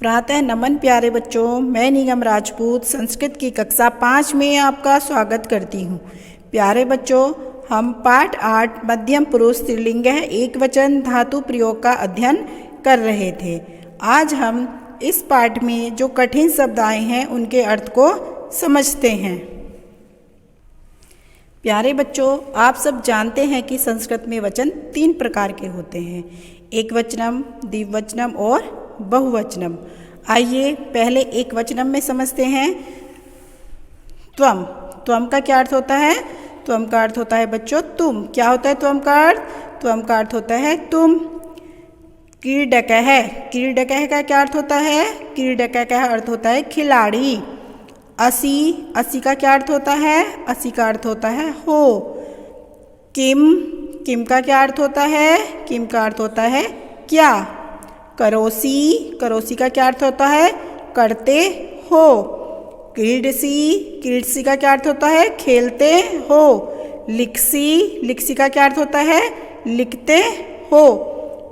प्रातः नमन प्यारे बच्चों, मैं निगम राजपूत संस्कृत की कक्षा 5 में आपका स्वागत करती हूँ। प्यारे बच्चों, हम पाठ 8 मध्यम पुरुष स्त्रीलिंग एक वचन धातु प्रयोग का अध्ययन कर रहे थे। आज हम इस पाठ में जो कठिन शब्द आए हैं उनके अर्थ को समझते हैं। प्यारे बच्चों, आप सब जानते हैं कि संस्कृत में वचन 3 प्रकार के होते हैं, एकवचनम, द्विवचनम और बहुवचनम। आइए पहले एकवचनम में समझते हैं। त्वम, त्वम का क्या अर्थ होता है? त्वम का अर्थ होता है बच्चों तुम। क्या होता है त्वम का अर्थ? त्वम का अर्थ होता है तुम। क्रीडकः, क्रीडकः का क्या अर्थ होता है? क्रीडकः का अर्थ होता है खिलाड़ी। असि, असि का क्या अर्थ होता है? असि का अर्थ होता है हो। किम, किम का क्या अर्थ होता है? किम का अर्थ होता है क्या। करोसी, करोसी का क्या अर्थ होता है? करते हो। क्रीडसी, क्रीडसी का क्या अर्थ होता है? खेलते हो। लिखसी, लिखसी का क्या अर्थ होता है? लिखते हो।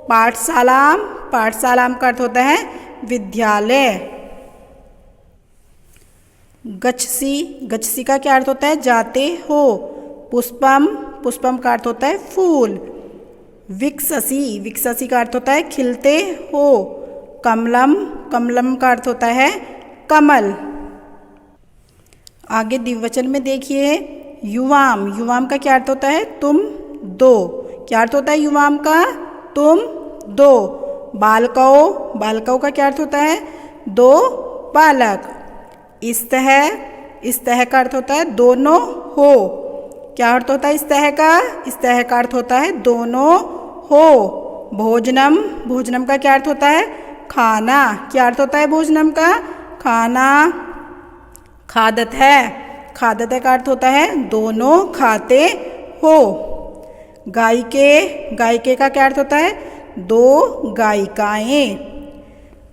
पाठशालाम, पाठशालाम का अर्थ होता है विद्यालय। गच्छसी, गच्छसी का क्या अर्थ होता है? जाते हो। पुष्पम, पुष्पम का अर्थ होता है फूल। विकससी, विकससी का अर्थ होता है खिलते हो। कमलम, कमलम का अर्थ होता है कमल। आगे द्विवचन में देखिए, युवाम, युवाम का क्या अर्थ होता है? तुम दो। क्या अर्थ होता है युवाम का? तुम दो। बालकौ, बालकौ का क्या अर्थ होता है? दो बालक। इस्तः, इस्तः का अर्थ होता है दोनों हो। क्या अर्थ होता है इस्तः का? इस्तः का अर्थ होता है दोनों हो। भोजनम, भोजनम का क्या अर्थ होता है? खाना। क्या अर्थ होता है भोजनम का? खाना। खादत है, खादत है का अर्थ होता है दोनों खाते हो। गायिके, गायिके का क्या अर्थ होता है? दो गायिकाएं।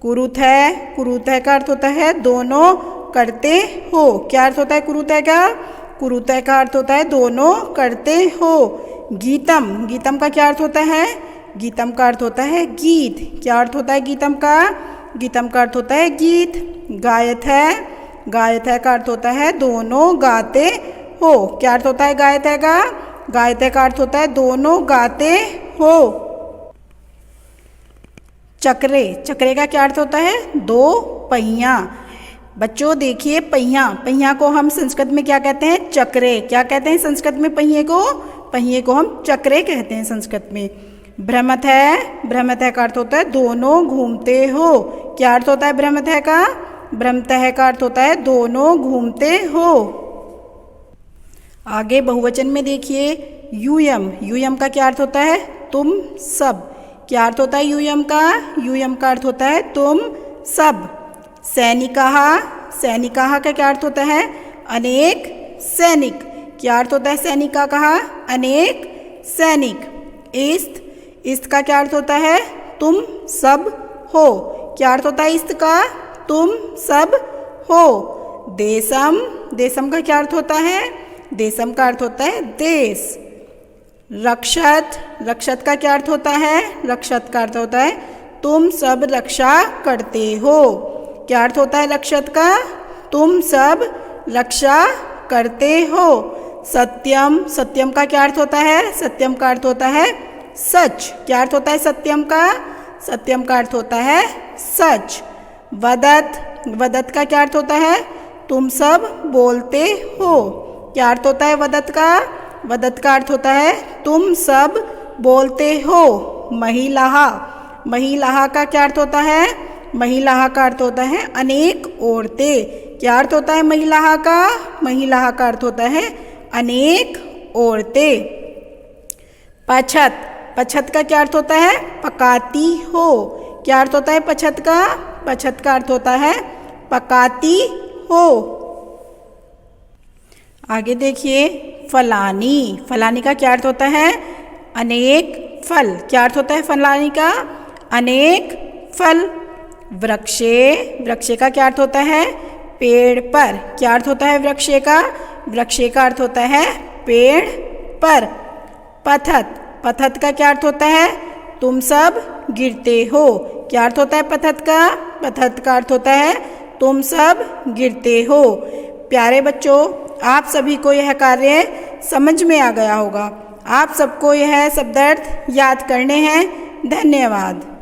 कुरुथ है, कुरुथ है का अर्थ होता है दोनों करते हो। क्या अर्थ होता है कुरुथ का? कुरुतय का अर्थ होता है दोनों करते हो। गीतम, गीतम का क्या अर्थ होता है? गीतम का अर्थ होता है गीत। क्या अर्थ होता है गीतम का? गीतम का अर्थ होता है गीत। गायत है, गायत है का अर्थ होता है दोनों गाते हो। क्या अर्थ होता है गायत है का? गायत है का अर्थ होता है दोनों गाते हो। चक्रे, चक्रे का क्या अर्थ होता है? दो पहिया। बच्चों देखिए, पहिया, पहिया को हम संस्कृत में क्या कहते हैं? चक्रे। क्या कहते हैं संस्कृत में पहिए को? पहिए को हम चक्रे कहते हैं संस्कृत में। भ्रमत है, भ्रमत है का अर्थ होता है दोनों घूमते हो। क्या अर्थ होता है भ्रमत है का? भ्रमत है का अर्थ होता है दोनों घूमते हो। आगे बहुवचन में देखिए, यूयम, यूयम का क्या अर्थ होता है? तुम सब। क्या अर्थ होता है यूयम का? यूयम का अर्थ होता है तुम सब। सैनिकाः, सैनिकाः का क्या अर्थ होता है? अनेक सैनिक। क्या अर्थ होता है सैनिका का? अनेक सैनिक। इस्त, इस्त का क्या अर्थ होता है? तुम सब हो। क्या अर्थ होता है इस्त का? तुम सब हो। देशम, देशम का क्या अर्थ होता है? देशम का अर्थ होता है देश। रक्षत, रक्षत का क्या अर्थ होता है? रक्षत का अर्थ होता है तुम सब रक्षा करते हो। क्या अर्थ होता है रक्षत का? तुम सब रक्षा करते हो। सत्यम, सत्यम का क्या अर्थ होता है? सत्यम का अर्थ होता है सच। क्या अर्थ होता है सत्यम का? सत्यम का अर्थ होता है सच। वदत, वदत का क्या अर्थ होता है? तुम सब बोलते हो। क्या अर्थ होता है वदत का? वदत का अर्थ होता है तुम सब बोलते हो। महिलाः, महिलाः का क्या अर्थ होता है? महिलाः का अर्थ होता है अनेक औरतें। क्या अर्थ होता है महिलाः का? महिलाः का अर्थ होता है अनेक औरतें। पछत, पछत का क्या अर्थ होता है? पकाती हो। क्या अर्थ होता है पछत का? पछत का अर्थ होता है पकाती हो। आगे देखिए, फलानी, फलानी का क्या अर्थ होता है? अनेक फल। क्या अर्थ होता है फलानी का? अनेक फल। वृक्षे, वृक्षे का क्या अर्थ होता है? पेड़ पर। क्या अर्थ होता है वृक्षे का? वृक्षे का अर्थ होता है पेड़ पर। पथत, पथत का क्या अर्थ होता है? तुम सब गिरते हो। क्या अर्थ होता है पथत का? पतहत का अर्थ होता है तुम सब गिरते हो। प्यारे बच्चों, आप सभी को यह कार्य समझ में आ गया होगा। आप सबको यह शब्दार्थ याद करने हैं। धन्यवाद।